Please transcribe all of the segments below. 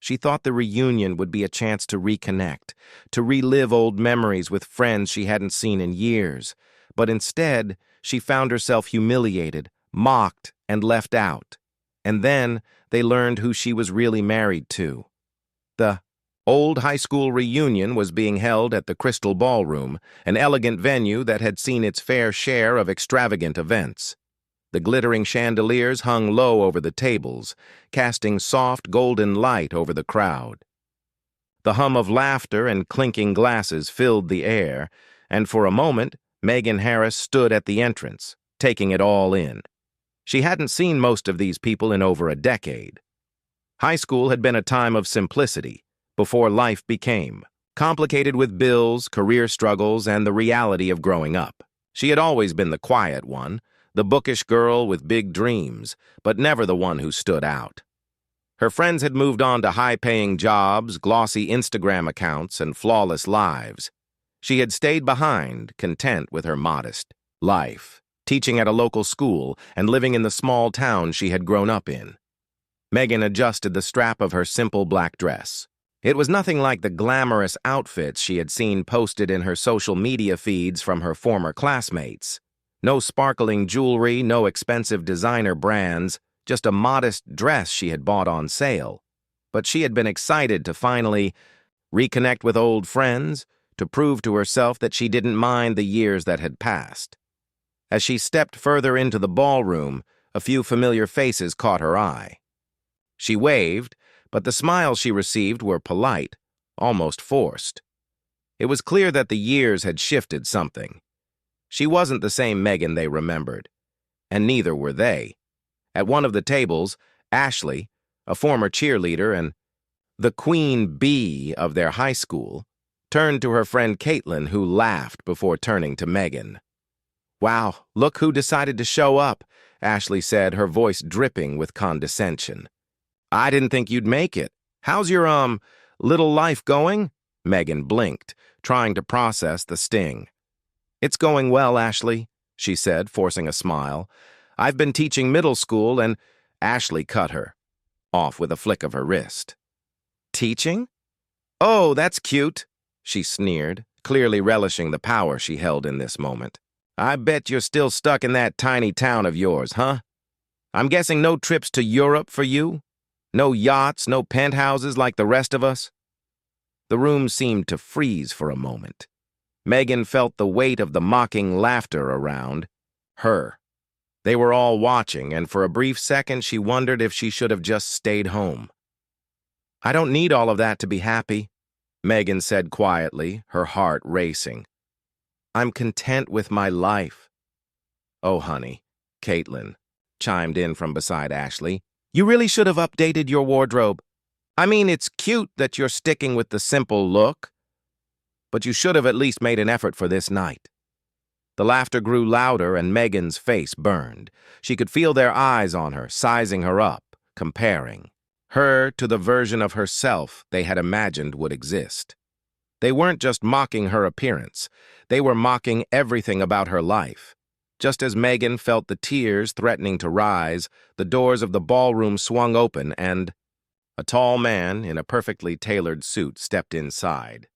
She thought the reunion would be a chance to reconnect, to relive old memories with friends she hadn't seen in years. But instead, she found herself humiliated, mocked, and left out. And then they learned who she was really married to. The old high school reunion was being held at the Crystal Ballroom, an elegant venue that had seen its fair share of extravagant events. The glittering chandeliers hung low over the tables, casting soft golden light over the crowd. The hum of laughter and clinking glasses filled the air, and for a moment, Megan Harris stood at the entrance, taking it all in. She hadn't seen most of these people in over a decade. High school had been a time of simplicity, before life became complicated with bills, career struggles, and the reality of growing up. She had always been the quiet one, the bookish girl with big dreams, but never the one who stood out. Her friends had moved on to high-paying jobs, glossy Instagram accounts, and flawless lives. She had stayed behind, content with her modest life, teaching at a local school and living in the small town she had grown up in. Megan adjusted the strap of her simple black dress. It was nothing like the glamorous outfits she had seen posted in her social media feeds from her former classmates. No sparkling jewelry, no expensive designer brands, just a modest dress she had bought on sale. But she had been excited to finally reconnect with old friends, to prove to herself that she didn't mind the years that had passed. As she stepped further into the ballroom, a few familiar faces caught her eye. She waved, but the smiles she received were polite, almost forced. It was clear that the years had shifted something. She wasn't the same Megan they remembered, and neither were they. At one of the tables, Ashley, a former cheerleader and the queen bee of their high school, turned to her friend Caitlin, who laughed before turning to Megan. "Wow, look who decided to show up," Ashley said, her voice dripping with condescension. "I didn't think you'd make it. How's your, little life going?" Megan blinked, trying to process the sting. "It's going well, Ashley," she said, forcing a smile. "I've been teaching middle school and—" Ashley cut her off with a flick of her wrist. "Teaching? Oh, that's cute," she sneered, clearly relishing the power she held in this moment. "I bet you're still stuck in that tiny town of yours, huh? I'm guessing no trips to Europe for you? No yachts, no penthouses like the rest of us?" The room seemed to freeze for a moment. Megan felt the weight of the mocking laughter around her. They were all watching, and for a brief second she wondered if she should have just stayed home. "I don't need all of that to be happy," Megan said quietly, her heart racing. "I'm content with my life." "Oh, honey," Caitlin chimed in from beside Ashley, "you really should have updated your wardrobe. I mean, it's cute that you're sticking with the simple look, but you should have at least made an effort for this night." The laughter grew louder and Megan's face burned. She could feel their eyes on her, sizing her up, comparing her to the version of herself they had imagined would exist. They weren't just mocking her appearance. They were mocking everything about her life. Just as Megan felt the tears threatening to rise, the doors of the ballroom swung open and a tall man in a perfectly tailored suit stepped inside.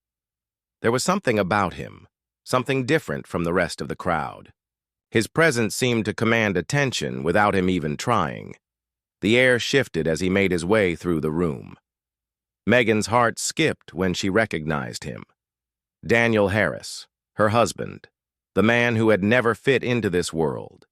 There was something about him, something different from the rest of the crowd. His presence seemed to command attention without him even trying. The air shifted as he made his way through the room. Megan's heart skipped when she recognized him. Daniel Harris, her husband, the man who had never fit into this world.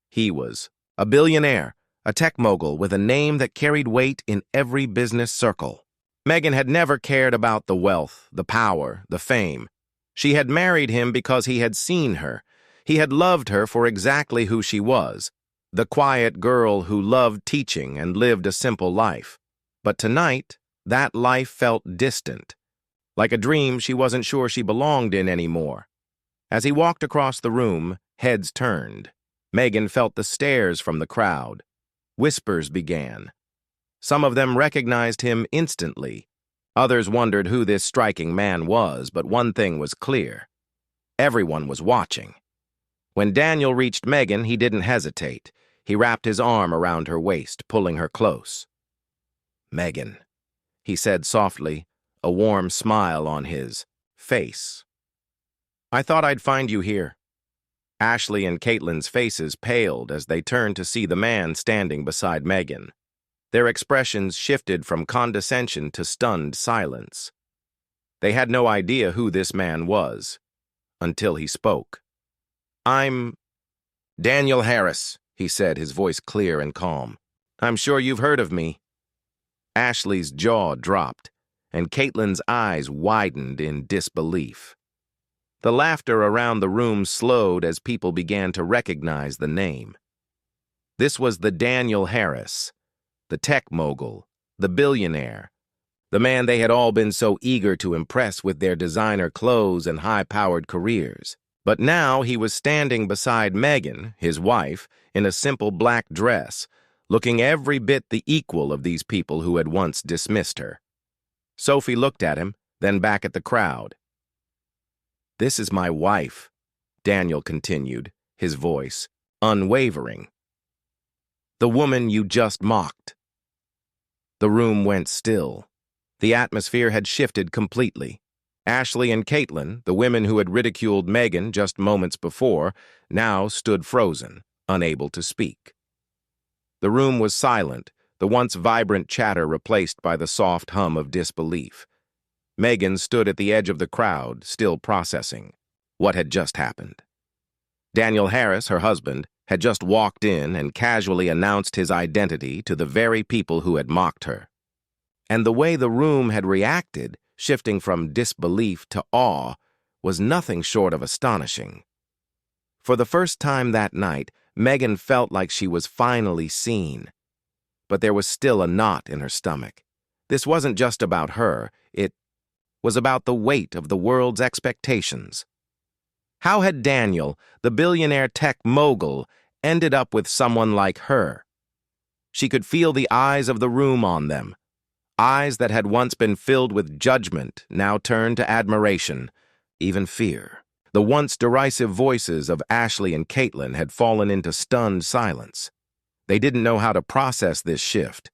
He was a billionaire, a tech mogul with a name that carried weight in every business circle. Megan had never cared about the wealth, the power, the fame. She had married him because he had seen her. He had loved her for exactly who she was, the quiet girl who loved teaching and lived a simple life. But tonight, that life felt distant, like a dream she wasn't sure she belonged in anymore. As he walked across the room, heads turned. Megan felt the stares from the crowd. Whispers began. Some of them recognized him instantly. Others wondered who this striking man was, but one thing was clear. Everyone was watching. When Daniel reached Megan, he didn't hesitate. He wrapped his arm around her waist, pulling her close. "Megan," he said softly, a warm smile on his face. "I thought I'd find you here." Ashley and Caitlin's faces paled as they turned to see the man standing beside Megan. Their expressions shifted from condescension to stunned silence. They had no idea who this man was, until he spoke. "I'm Daniel Harris," he said, his voice clear and calm. "I'm sure you've heard of me." Ashley's jaw dropped, and Caitlin's eyes widened in disbelief. The laughter around the room slowed as people began to recognize the name. This was the Daniel Harris, the tech mogul, the billionaire, the man they had all been so eager to impress with their designer clothes and high-powered careers. But now he was standing beside Megan, his wife, in a simple black dress, looking every bit the equal of these people who had once dismissed her. Sophie looked at him, then back at the crowd. "This is my wife," Daniel continued, his voice unwavering. "The woman you just mocked." The room went still. The atmosphere had shifted completely. Ashley and Caitlin, the women who had ridiculed Megan just moments before, now stood frozen, unable to speak. The room was silent, the once vibrant chatter replaced by the soft hum of disbelief. Megan stood at the edge of the crowd, still processing what had just happened. Daniel Harris, her husband, had just walked in and casually announced his identity to the very people who had mocked her. And the way the room had reacted, shifting from disbelief to awe, was nothing short of astonishing. For the first time that night, Megan felt like she was finally seen. But there was still a knot in her stomach. This wasn't just about her, it was about the weight of the world's expectations. How had Daniel, the billionaire tech mogul, ended up with someone like her? She could feel the eyes of the room on them. Eyes that had once been filled with judgment now turned to admiration, even fear. The once derisive voices of Ashley and Caitlin had fallen into stunned silence. They didn't know how to process this shift.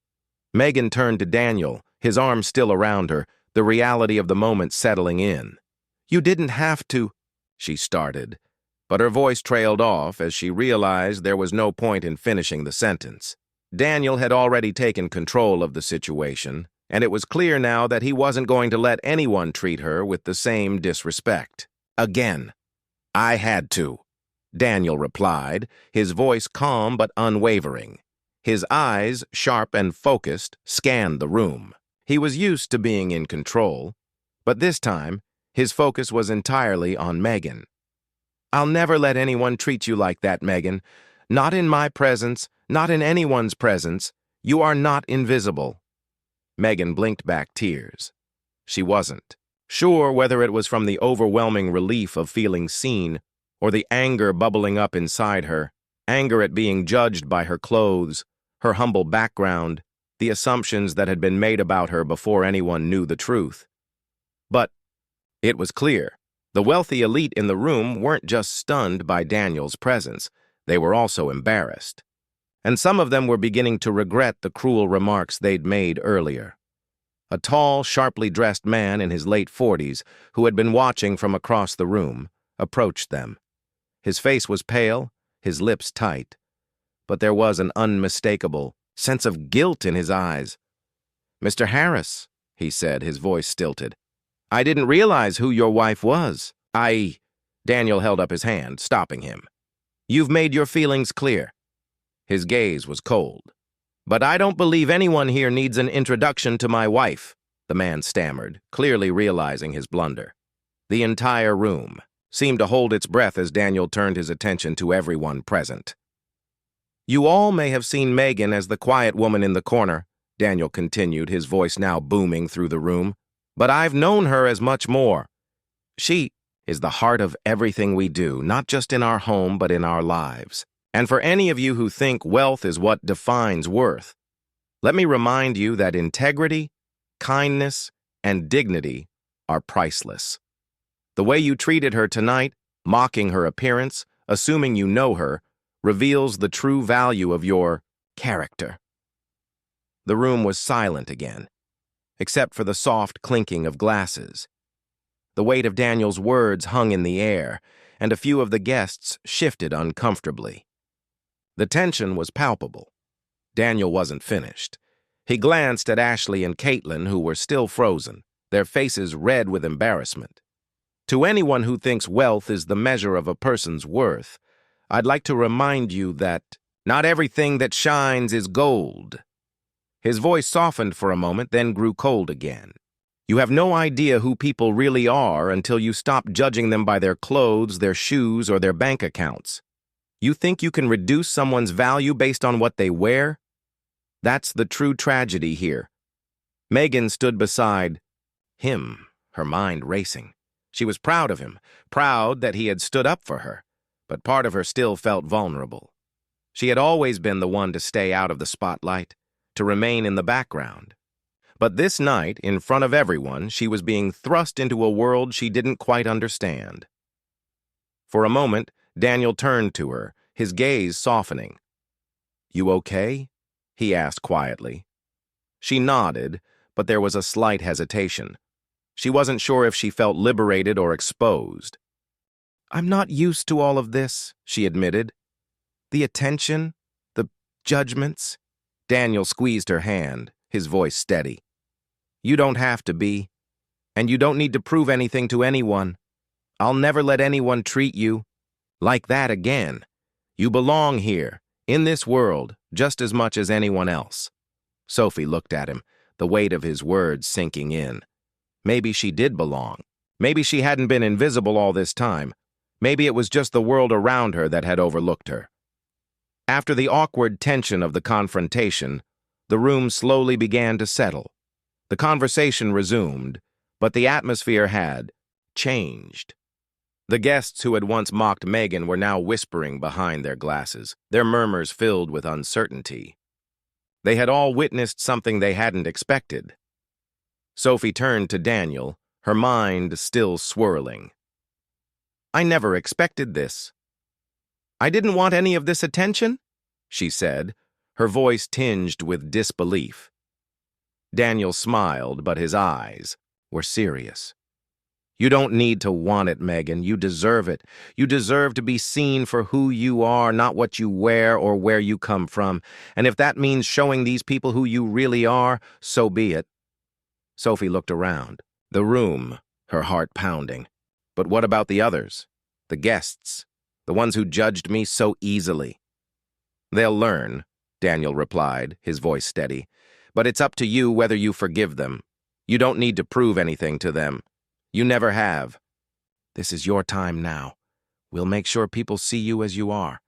Megan turned to Daniel, his arm still around her, the reality of the moment settling in. "You didn't have to," she started, but her voice trailed off as she realized there was no point in finishing the sentence. Daniel had already taken control of the situation, and it was clear now that he wasn't going to let anyone treat her with the same disrespect. "Again, I had to," Daniel replied, his voice calm but unwavering. His eyes, sharp and focused, scanned the room. He was used to being in control, but this time, his focus was entirely on Megan. "I'll never let anyone treat you like that, Megan. Not in my presence, not in anyone's presence. You are not invisible." Megan blinked back tears. She wasn't sure whether it was from the overwhelming relief of feeling seen or the anger bubbling up inside her, anger at being judged by her clothes, her humble background, the assumptions that had been made about her before anyone knew the truth. But it was clear. The wealthy elite in the room weren't just stunned by Daniel's presence, they were also embarrassed. And some of them were beginning to regret the cruel remarks they'd made earlier. A tall, sharply dressed man in his late 40s, who had been watching from across the room, approached them. His face was pale, his lips tight, but there was an unmistakable sense of guilt in his eyes. "Mr. Harris," he said, his voice stilted, "I didn't realize who your wife was. Daniel held up his hand, stopping him. "You've made your feelings clear." His gaze was cold. "But I don't believe anyone here needs an introduction to my wife," the man stammered, clearly realizing his blunder. The entire room seemed to hold its breath as Daniel turned his attention to everyone present. "You all may have seen Megan as the quiet woman in the corner," Daniel continued, his voice now booming through the room. "But I've known her as much more. She is the heart of everything we do, not just in our home, but in our lives. And for any of you who think wealth is what defines worth, let me remind you that integrity, kindness, and dignity are priceless. The way you treated her tonight, mocking her appearance, assuming you know her, reveals the true value of your character." The room was silent again. except for the soft clinking of glasses. The weight of Daniel's words hung in the air, and a few of the guests shifted uncomfortably. The tension was palpable. Daniel wasn't finished. He glanced at Ashley and Caitlin, who were still frozen, their faces red with embarrassment. To anyone who thinks wealth is the measure of a person's worth, I'd like to remind you that not everything that shines is gold. His voice softened for a moment, then grew cold again. You have no idea who people really are until you stop judging them by their clothes, their shoes, or their bank accounts. You think you can reduce someone's value based on what they wear? That's the true tragedy here. Megan stood beside him, her mind racing. She was proud of him, proud that he had stood up for her, but part of her still felt vulnerable. She had always been the one to stay out of the spotlight, to remain in the background. But this night, in front of everyone, she was being thrust into a world she didn't quite understand. For a moment, Daniel turned to her, his gaze softening. "You okay?" he asked quietly. She nodded, but there was a slight hesitation. She wasn't sure if she felt liberated or exposed. "I'm not used to all of this," she admitted. "The attention, the judgments." Daniel squeezed her hand, his voice steady. "You don't have to be, and you don't need to prove anything to anyone. I'll never let anyone treat you like that again. You belong here, in this world, just as much as anyone else." Sophie looked at him, the weight of his words sinking in. Maybe she did belong. Maybe she hadn't been invisible all this time. Maybe it was just the world around her that had overlooked her. After the awkward tension of the confrontation, the room slowly began to settle. The conversation resumed, but the atmosphere had changed. The guests who had once mocked Megan were now whispering behind their glasses, their murmurs filled with uncertainty. They had all witnessed something they hadn't expected. Sophie turned to Daniel, her mind still swirling. "I never expected this. I didn't want any of this attention," she said, her voice tinged with disbelief. Daniel smiled, but his eyes were serious. "You don't need to want it, Megan. You deserve it. You deserve to be seen for who you are, not what you wear or where you come from. And if that means showing these people who you really are, so be it." Sophie looked around, the room, her heart pounding. But what about the others? The guests, the ones who judged me so easily? "They'll learn," Daniel replied, his voice steady. "But it's up to you whether you forgive them. You don't need to prove anything to them. You never have. This is your time now. We'll make sure people see you as you are,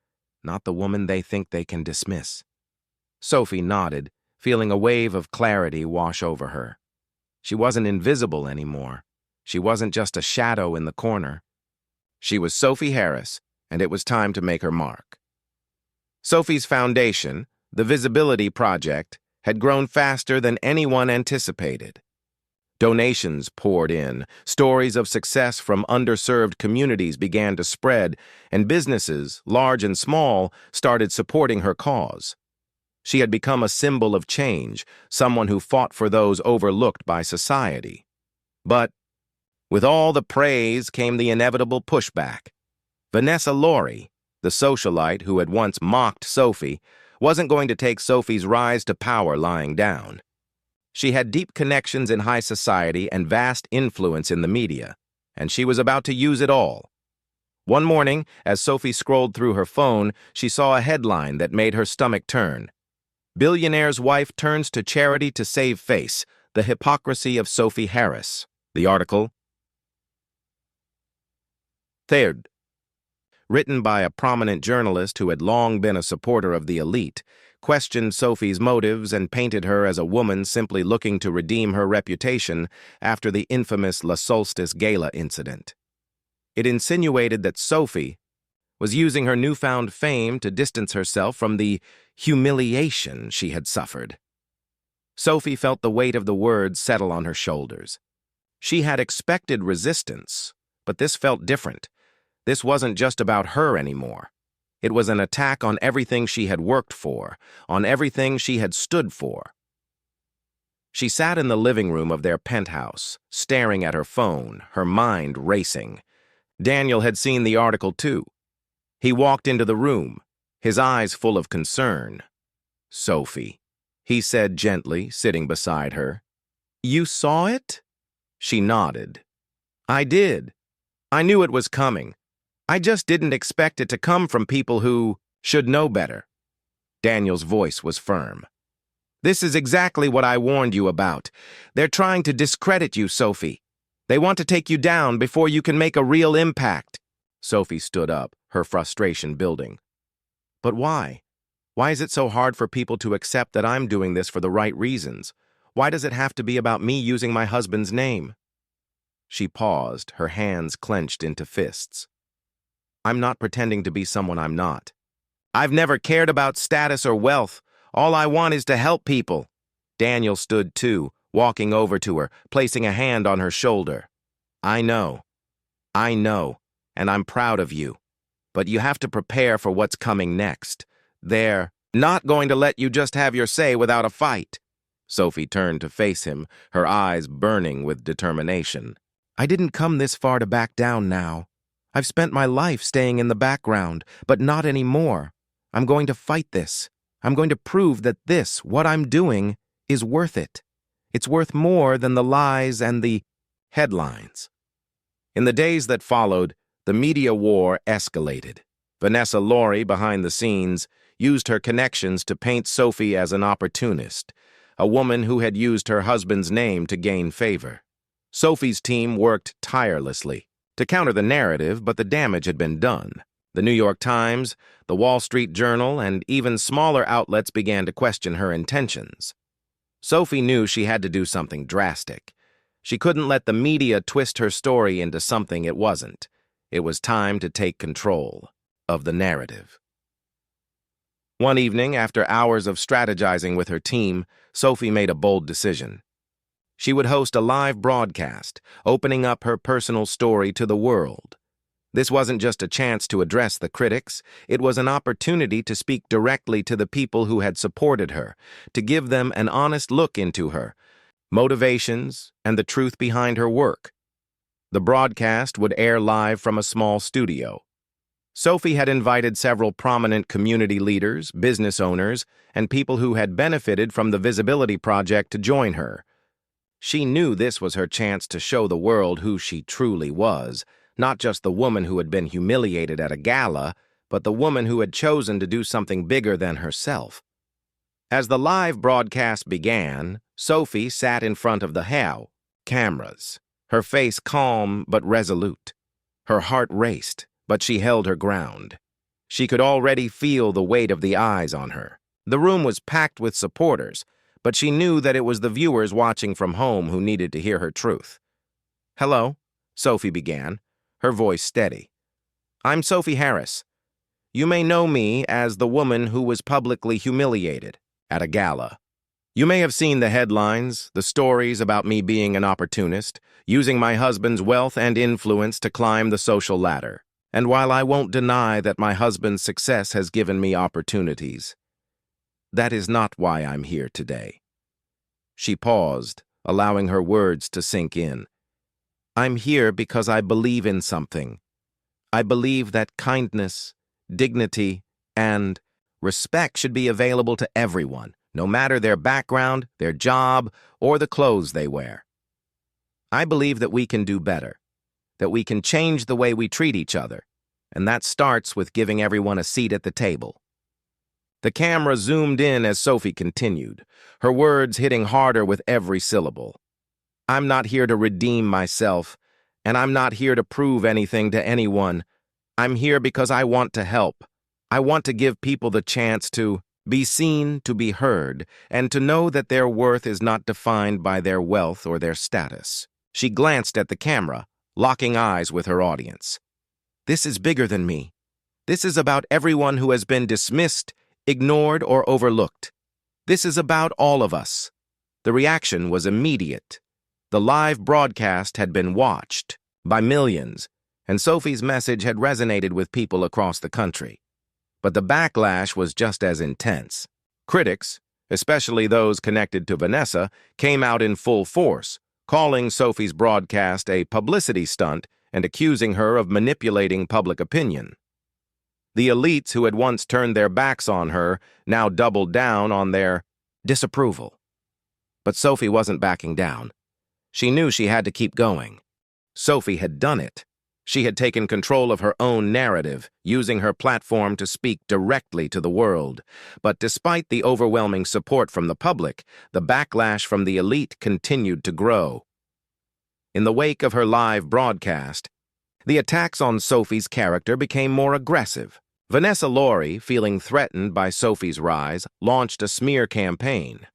not the woman they think they can dismiss." Sophie nodded, feeling a wave of clarity wash over her. She wasn't invisible anymore. She wasn't just a shadow in the corner. She was Sophie Harris, and it was time to make her mark. Sophie's foundation, the Visibility Project, had grown faster than anyone anticipated. Donations poured in, stories of success from underserved communities began to spread, and businesses, large and small, started supporting her cause. She had become a symbol of change, someone who fought for those overlooked by society. But with all the praise came the inevitable pushback. Vanessa Laurie, the socialite who had once mocked Sophie, wasn't going to take Sophie's rise to power lying down. She had deep connections in high society and vast influence in the media, and she was about to use it all. One morning, as Sophie scrolled through her phone, she saw a headline that made her stomach turn. "Billionaire's wife turns to charity to save face. The hypocrisy of Sophie Harris." The article, third, written by a prominent journalist who had long been a supporter of the elite, questioned Sophie's motives and painted her as a woman simply looking to redeem her reputation after the infamous La Solstice Gala incident. It insinuated that Sophie was using her newfound fame to distance herself from the humiliation she had suffered. Sophie felt the weight of the words settle on her shoulders. She had expected resistance, but this felt different. This wasn't just about her anymore. It was an attack on everything she had worked for, on everything she had stood for. She sat in the living room of their penthouse, staring at her phone, her mind racing. Daniel had seen the article too. He walked into the room, his eyes full of concern. "Sophie," he said gently, sitting beside her. "You saw it?" She nodded. "I did. I knew it was coming. I just didn't expect it to come from people who should know better." Daniel's voice was firm. "This is exactly what I warned you about. They're trying to discredit you, Sophie. They want to take you down before you can make a real impact." Sophie stood up, her frustration building. "But why? Why is it so hard for people to accept that I'm doing this for the right reasons? Why does it have to be about me using my husband's name?" She paused, her hands clenched into fists. "I'm not pretending to be someone I'm not. I've never cared about status or wealth. All I want is to help people." Daniel stood too, walking over to her, placing a hand on her shoulder. I know, and I'm proud of you. But you have to prepare for what's coming next. They're not going to let you just have your say without a fight." Sophie turned to face him, her eyes burning with determination. "I didn't come this far to back down now. I've spent my life staying in the background, but not anymore. I'm going to fight this. I'm going to prove that this, what I'm doing, is worth it. It's worth more than the lies and the headlines." In the days that followed, the media war escalated. Vanessa Laurie, behind the scenes, used her connections to paint Sophie as an opportunist, a woman who had used her husband's name to gain favor. Sophie's team worked tirelessly to counter the narrative, but the damage had been done. The New York Times, the Wall Street Journal, and even smaller outlets began to question her intentions. Sophie knew she had to do something drastic. She couldn't let the media twist her story into something it wasn't. It was time to take control of the narrative. One evening, after hours of strategizing with her team, Sophie made a bold decision. She would host a live broadcast, opening up her personal story to the world. This wasn't just a chance to address the critics, it was an opportunity to speak directly to the people who had supported her, to give them an honest look into her, motivations, and the truth behind her work. The broadcast would air live from a small studio. Sophie had invited several prominent community leaders, business owners, and people who had benefited from the Visibility Project to join her. She knew this was her chance to show the world who she truly was, not just the woman who had been humiliated at a gala, but the woman who had chosen to do something bigger than herself. As the live broadcast began, Sophie sat in front of the cameras, her face calm but resolute. Her heart raced, but she held her ground. She could already feel the weight of the eyes on her. The room was packed with supporters, but she knew that it was the viewers watching from home who needed to hear her truth. "Hello," Sophie began, her voice steady. "I'm Sophie Harris. You may know me as the woman who was publicly humiliated at a gala. You may have seen the headlines, the stories about me being an opportunist, using my husband's wealth and influence to climb the social ladder. And while I won't deny that my husband's success has given me opportunities, that is not why I'm here today." She paused, allowing her words to sink in. "I'm here because I believe in something. I believe that kindness, dignity, and respect should be available to everyone, no matter their background, their job, or the clothes they wear. I believe that we can do better, that we can change the way we treat each other, and that starts with giving everyone a seat at the table." The camera zoomed in as Sophie continued, her words hitting harder with every syllable. "I'm not here to redeem myself, and I'm not here to prove anything to anyone. I'm here because I want to help. I want to give people the chance to be seen, to be heard, and to know that their worth is not defined by their wealth or their status." She glanced at the camera, locking eyes with her audience. "This is bigger than me. This is about everyone who has been dismissed, ignored, or overlooked. This is about all of us." The reaction was immediate. The live broadcast had been watched by millions, and Sophie's message had resonated with people across the country. But the backlash was just as intense. Critics, especially those connected to Vanessa, came out in full force, calling Sophie's broadcast a publicity stunt and accusing her of manipulating public opinion. The elites who had once turned their backs on her now doubled down on their disapproval. But Sophie wasn't backing down. She knew she had to keep going. Sophie had done it. She had taken control of her own narrative, using her platform to speak directly to the world. But despite the overwhelming support from the public, the backlash from the elite continued to grow. In the wake of her live broadcast, the attacks on Sophie's character became more aggressive. Vanessa Laurie, feeling threatened by Sophie's rise, launched a smear campaign.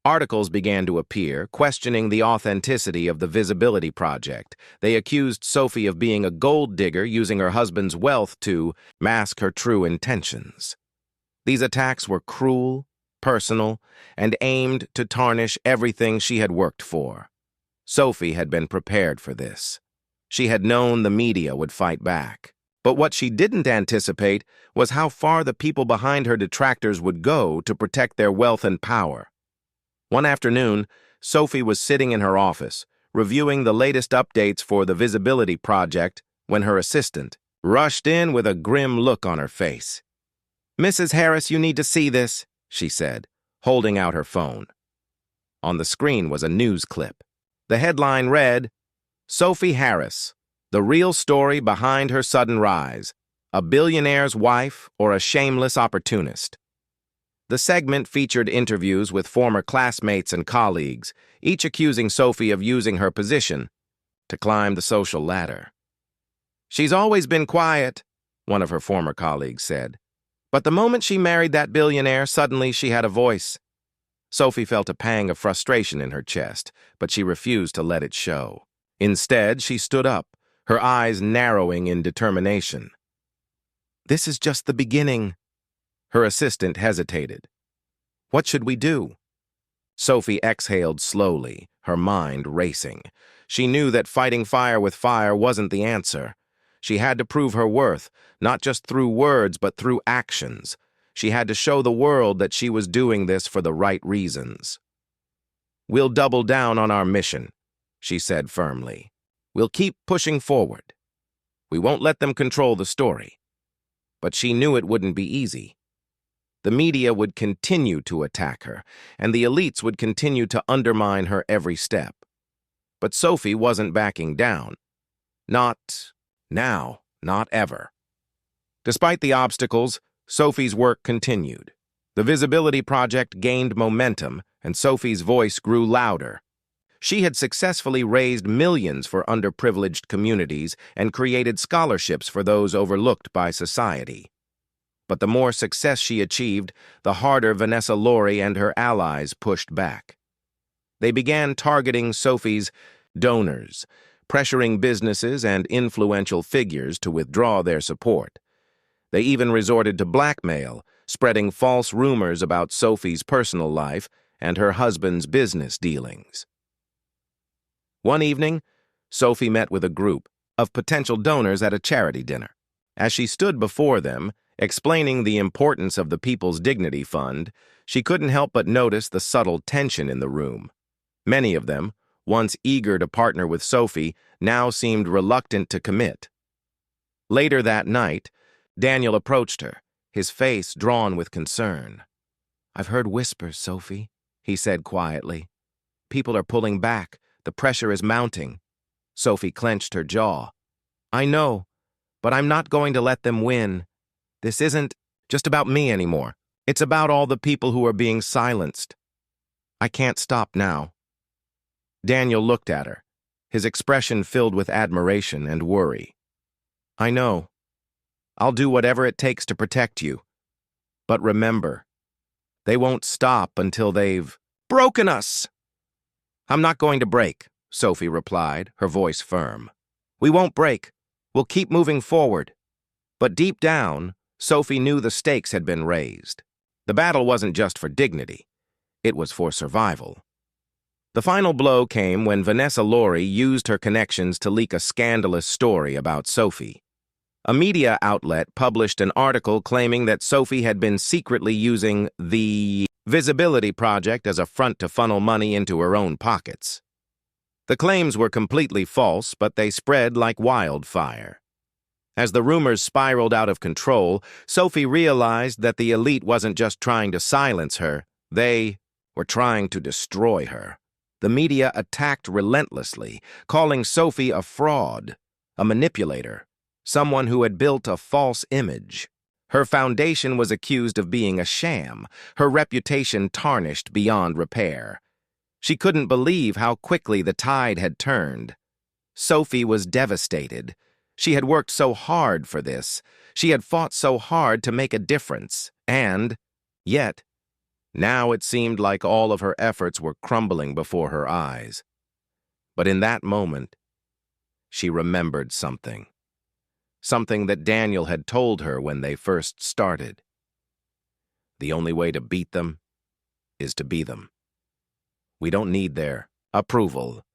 Articles began to appear, questioning the authenticity of the Visibility Project. They accused Sophie of being a gold digger using her husband's wealth to mask her true intentions. These attacks were cruel, personal, and aimed to tarnish everything she had worked for. Sophie had been prepared for this. She had known the media would fight back. But what she didn't anticipate was how far the people behind her detractors would go to protect their wealth and power. One afternoon, Sophie was sitting in her office, reviewing the latest updates for the Visibility Project, when her assistant rushed in with a grim look on her face. "Mrs. Harris, you need to see this," she said, holding out her phone. On the screen was a news clip. The headline read, "Sophie Harris, the real story behind her sudden rise, a billionaire's wife or a shameless opportunist." The segment featured interviews with former classmates and colleagues, each accusing Sophie of using her position to climb the social ladder. "She's always been quiet," one of her former colleagues said. "But the moment she married that billionaire, suddenly she had a voice." Sophie felt a pang of frustration in her chest, but she refused to let it show. Instead, she stood up, her eyes narrowing in determination. "This is just the beginning." Her assistant hesitated. "What should we do?" Sophie exhaled slowly, her mind racing. She knew that fighting fire with fire wasn't the answer. She had to prove her worth, not just through words, but through actions. She had to show the world that she was doing this for the right reasons. "We'll double down on our mission," she said firmly. "We'll keep pushing forward. We won't let them control the story." But she knew it wouldn't be easy. The media would continue to attack her, and the elites would continue to undermine her every step. But Sophie wasn't backing down. Not now, not ever. Despite the obstacles, Sophie's work continued. The Visibility Project gained momentum, and Sophie's voice grew louder. She had successfully raised millions for underprivileged communities and created scholarships for those overlooked by society. But the more success she achieved, the harder Vanessa Laurie and her allies pushed back. They began targeting Sophie's donors, pressuring businesses and influential figures to withdraw their support. They even resorted to blackmail, spreading false rumors about Sophie's personal life and her husband's business dealings. One evening, Sophie met with a group of potential donors at a charity dinner. As she stood before them, explaining the importance of the People's Dignity Fund, she couldn't help but notice the subtle tension in the room. Many of them, once eager to partner with Sophie, now seemed reluctant to commit. Later that night, Daniel approached her, his face drawn with concern. "I've heard whispers, Sophie," he said quietly. "People are pulling back. The pressure is mounting." Sophie clenched her jaw. "I know, but I'm not going to let them win. This isn't just about me anymore. It's about all the people who are being silenced. I can't stop now." Daniel looked at her, his expression filled with admiration and worry. "I know. I'll do whatever it takes to protect you. But remember, they won't stop until they've broken us." "I'm not going to break," Sophie replied, her voice firm. "We won't break. We'll keep moving forward." But deep down, Sophie knew the stakes had been raised. The battle wasn't just for dignity. It was for survival. The final blow came when Vanessa Laurie used her connections to leak a scandalous story about Sophie. A media outlet published an article claiming that Sophie had been secretly using the Visibility Project as a front to funnel money into her own pockets. The claims were completely false, but they spread like wildfire. As the rumors spiraled out of control, Sophie realized that the elite wasn't just trying to silence her, they were trying to destroy her. The media attacked relentlessly, calling Sophie a fraud, a manipulator, someone who had built a false image. Her foundation was accused of being a sham, her reputation tarnished beyond repair. She couldn't believe how quickly the tide had turned. Sophie was devastated. She had worked so hard for this. She had fought so hard to make a difference. And, yet, now it seemed like all of her efforts were crumbling before her eyes. But in that moment, she remembered something. Something that Daniel had told her when they first started. The only way to beat them is to be them. We don't need their approval.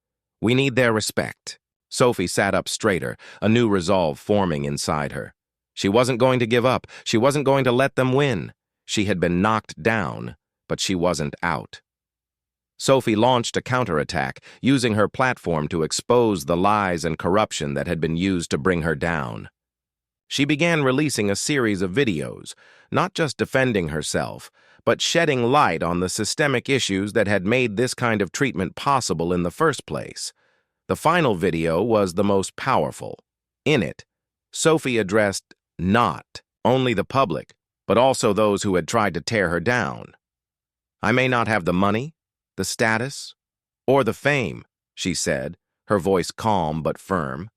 We need their respect. Sophie sat up straighter, a new resolve forming inside her. She wasn't going to give up. She wasn't going to let them win. She had been knocked down, but she wasn't out. Sophie launched a counterattack, using her platform to expose the lies and corruption that had been used to bring her down. She began releasing a series of videos, not just defending herself, but shedding light on the systemic issues that had made this kind of treatment possible in the first place. The final video was the most powerful. In it, Sophie addressed not only the public, but also those who had tried to tear her down. "I may not have the money, the status, or the fame," she said, her voice calm but firm.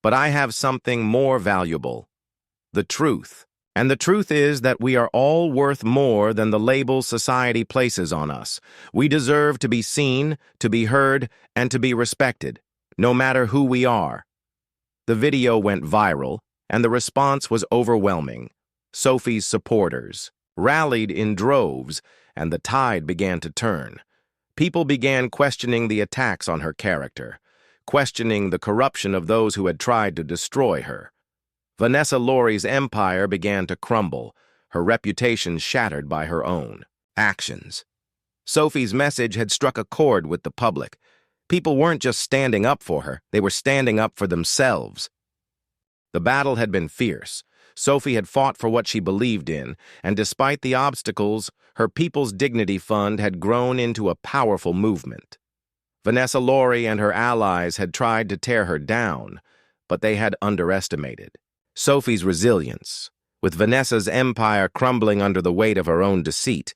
"But I have something more valuable, the truth. And the truth is that we are all worth more than the label society places on us. We deserve to be seen, to be heard, and to be respected, no matter who we are." The video went viral, and the response was overwhelming. Sophie's supporters rallied in droves, and the tide began to turn. People began questioning the attacks on her character, questioning the corruption of those who had tried to destroy her. Vanessa Laurie's empire began to crumble, her reputation shattered by her own actions. Sophie's message had struck a chord with the public. People weren't just standing up for her, they were standing up for themselves. The battle had been fierce. Sophie had fought for what she believed in, and despite the obstacles, her People's Dignity Fund had grown into a powerful movement. Vanessa Laurie and her allies had tried to tear her down, but they had underestimated Sophie's resilience. With Vanessa's empire crumbling under the weight of her own deceit,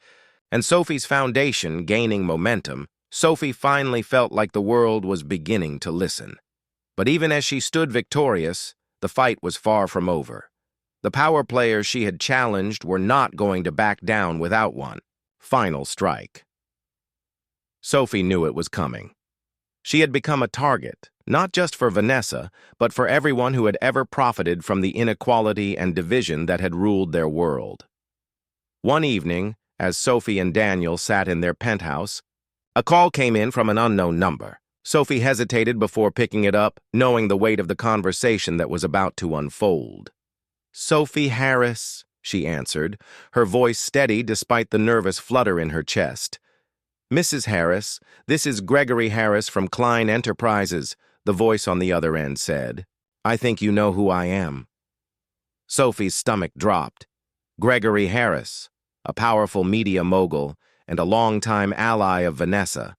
and Sophie's foundation gaining momentum, Sophie finally felt like the world was beginning to listen. But even as she stood victorious, the fight was far from over. The power players she had challenged were not going to back down without one final strike. Sophie knew it was coming. She had become a target, not just for Vanessa, but for everyone who had ever profited from the inequality and division that had ruled their world. One evening, as Sophie and Daniel sat in their penthouse, a call came in from an unknown number. Sophie hesitated before picking it up, knowing the weight of the conversation that was about to unfold. "Sophie Harris," she answered, her voice steady despite the nervous flutter in her chest. "Mrs. Harris, this is Gregory Harris from Klein Enterprises," the voice on the other end said. "I think you know who I am." Sophie's stomach dropped. Gregory Harris, a powerful media mogul and a longtime ally of Vanessa.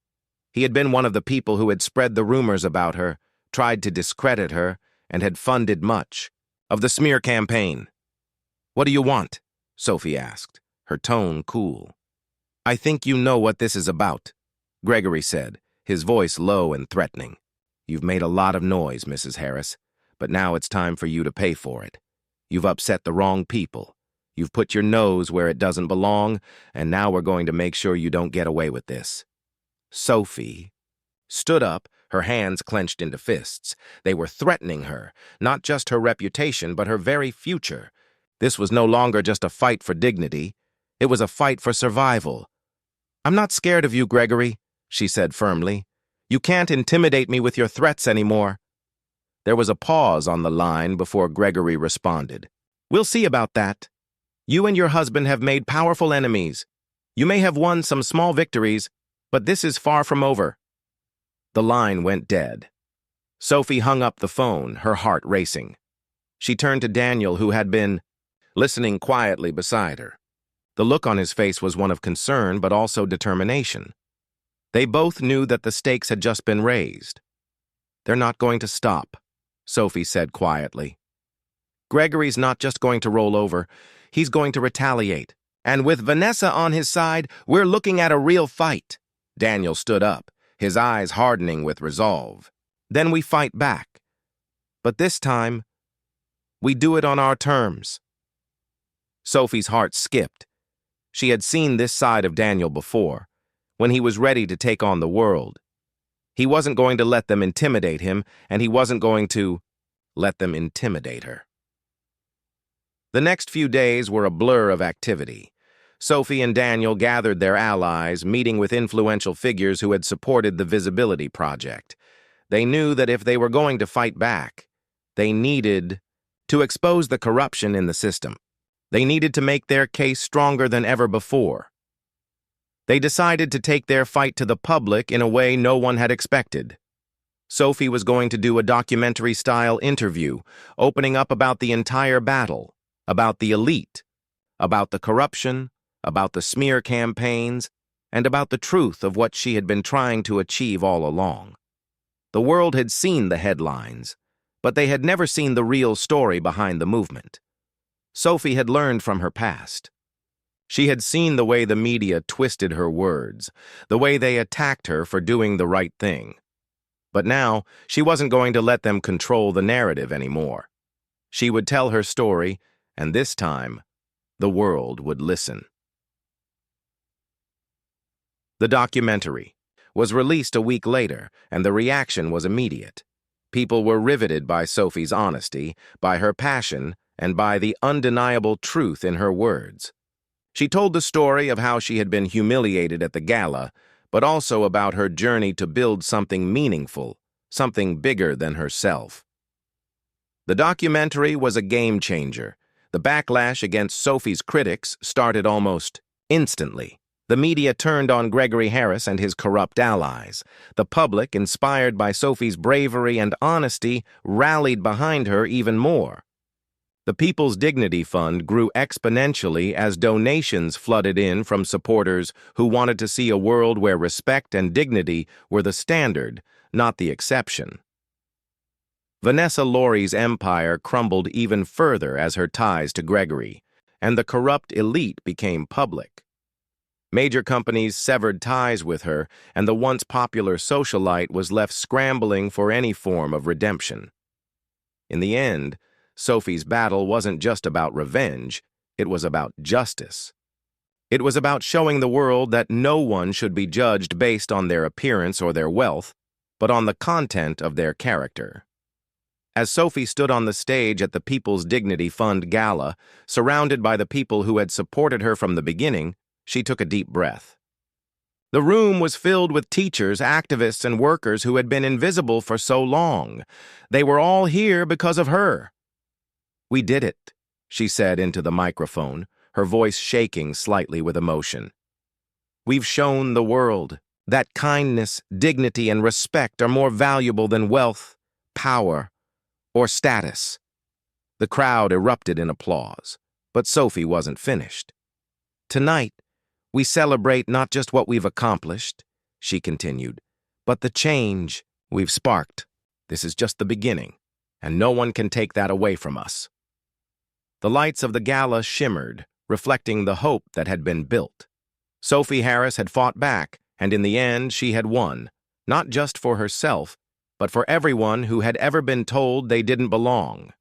He had been one of the people who had spread the rumors about her, tried to discredit her, and had funded much of the smear campaign. "What do you want?" Sophie asked, her tone cool. "I think you know what this is about," Gregory said, his voice low and threatening. "You've made a lot of noise, Mrs. Harris, but now it's time for you to pay for it. You've upset the wrong people. You've put your nose where it doesn't belong, and now we're going to make sure you don't get away with this." Sophie stood up, her hands clenched into fists. They were threatening her, not just her reputation, but her very future. This was no longer just a fight for dignity. It was a fight for survival. "I'm not scared of you, Gregory," she said firmly. "You can't intimidate me with your threats anymore." There was a pause on the line before Gregory responded. "We'll see about that. You and your husband have made powerful enemies. You may have won some small victories, but this is far from over." The line went dead. Sophie hung up the phone, her heart racing. She turned to Daniel, who had been listening quietly beside her. The look on his face was one of concern, but also determination. They both knew that the stakes had just been raised. "They're not going to stop," Sophie said quietly. "Gregory's not just going to roll over, he's going to retaliate. And with Vanessa on his side, we're looking at a real fight." Daniel stood up, his eyes hardening with resolve. "Then we fight back. But this time, we do it on our terms." Sophie's heart skipped. She had seen this side of Daniel before, when he was ready to take on the world. He wasn't going to let them intimidate him, and he wasn't going to let them intimidate her. The next few days were a blur of activity. Sophie and Daniel gathered their allies, meeting with influential figures who had supported the Visibility Project. They knew that if they were going to fight back, they needed to expose the corruption in the system. They needed to make their case stronger than ever before. They decided to take their fight to the public in a way no one had expected. Sophie was going to do a documentary-style interview, opening up about the entire battle, about the elite, about the corruption, about the smear campaigns, and about the truth of what she had been trying to achieve all along. The world had seen the headlines, but they had never seen the real story behind the movement. Sophie had learned from her past. She had seen the way the media twisted her words, the way they attacked her for doing the right thing. But now, she wasn't going to let them control the narrative anymore. She would tell her story, and this time, the world would listen. The documentary was released a week later, and the reaction was immediate. People were riveted by Sophie's honesty, by her passion, and by the undeniable truth in her words. She told the story of how she had been humiliated at the gala, but also about her journey to build something meaningful, something bigger than herself. The documentary was a game changer. The backlash against Sophie's critics started almost instantly. The media turned on Gregory Harris and his corrupt allies. The public, inspired by Sophie's bravery and honesty, rallied behind her even more. The People's Dignity Fund grew exponentially as donations flooded in from supporters who wanted to see a world where respect and dignity were the standard, not the exception. Vanessa Laurie's empire crumbled even further as her ties to Gregory, and the corrupt elite became public. Major companies severed ties with her, and the once popular socialite was left scrambling for any form of redemption. In the end, Sophie's battle wasn't just about revenge, it was about justice. It was about showing the world that no one should be judged based on their appearance or their wealth, but on the content of their character. As Sophie stood on the stage at the People's Dignity Fund Gala, surrounded by the people who had supported her from the beginning, she took a deep breath. The room was filled with teachers, activists, and workers who had been invisible for so long. They were all here because of her. "We did it," she said into the microphone, her voice shaking slightly with emotion. "We've shown the world that kindness, dignity, and respect are more valuable than wealth, power, or status." The crowd erupted in applause, but Sophie wasn't finished. "Tonight, we celebrate not just what we've accomplished," she continued, "but the change we've sparked. This is just the beginning, and no one can take that away from us." The lights of the gala shimmered, reflecting the hope that had been built. Sophie Harris had fought back, and in the end she had won, not just for herself, but for everyone who had ever been told they didn't belong.